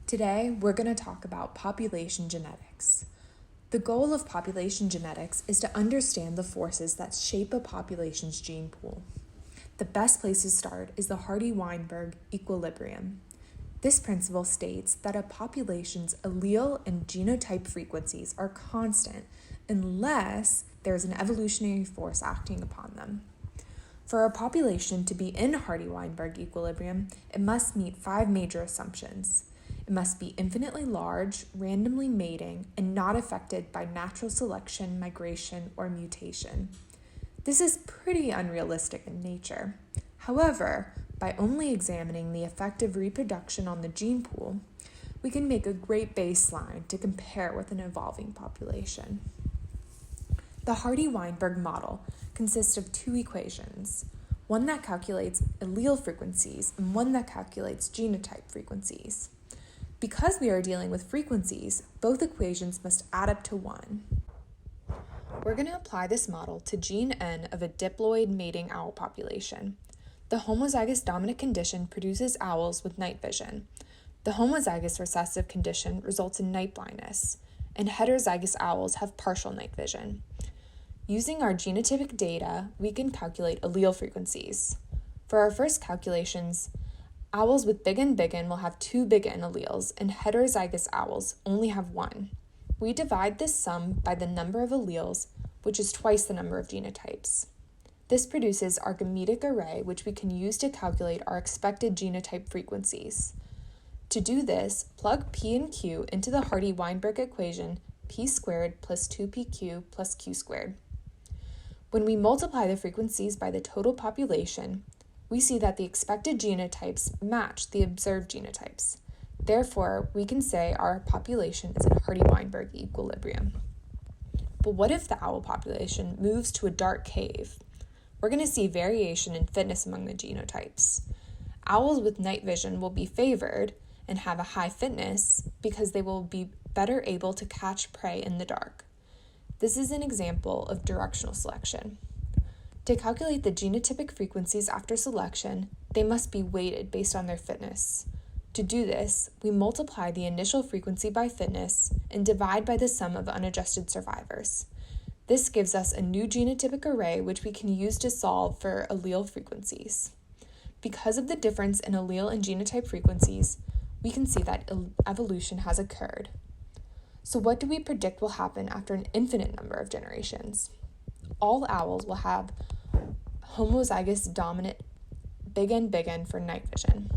Today, we're going to talk about population genetics. The goal of population genetics is to understand the forces that shape a population's gene pool. The best place to start is the Hardy-Weinberg equilibrium. This principle states that a population's allele and genotype frequencies are constant unless there's an evolutionary force acting upon them. For a population to be in Hardy-Weinberg equilibrium, it must meet 5 major assumptions. It must be infinitely large, randomly mating, and not affected by natural selection, migration, or mutation. This is pretty unrealistic in nature. However, by only examining the effect of reproduction on the gene pool, we can make a great baseline to compare with an evolving population. The Hardy-Weinberg model consists of 2 equations, one that calculates allele frequencies and one that calculates genotype frequencies. Because we are dealing with frequencies, both equations must add up to 1. We're going to apply this model to gene N of a diploid mating owl population. The homozygous dominant condition produces owls with night vision. The homozygous recessive condition results in night blindness, and heterozygous owls have partial night vision. Using our genotypic data, we can calculate allele frequencies. For our first calculations, owls with big N will have 2 big N alleles, and heterozygous owls only have 1. We divide this sum by the number of alleles, which is twice the number of genotypes. This produces our gametic array, which we can use to calculate our expected genotype frequencies. To do this, plug P and Q into the Hardy-Weinberg equation P squared plus 2PQ plus Q squared. When we multiply the frequencies by the total population, we see that the expected genotypes match the observed genotypes. Therefore, we can say our population is in Hardy-Weinberg equilibrium. But what if the owl population moves to a dark cave? We're going to see variation in fitness among the genotypes. Owls with night vision will be favored and have a high fitness because they will be better able to catch prey in the dark. This is an example of directional selection. To calculate the genotypic frequencies after selection, they must be weighted based on their fitness. To do this, we multiply the initial frequency by fitness and divide by the sum of unadjusted survivors. This gives us a new genotypic array which we can use to solve for allele frequencies. Because of the difference in allele and genotype frequencies, we can see that evolution has occurred. So what do we predict will happen after an infinite number of generations? All owls will have homozygous dominant big N for night vision.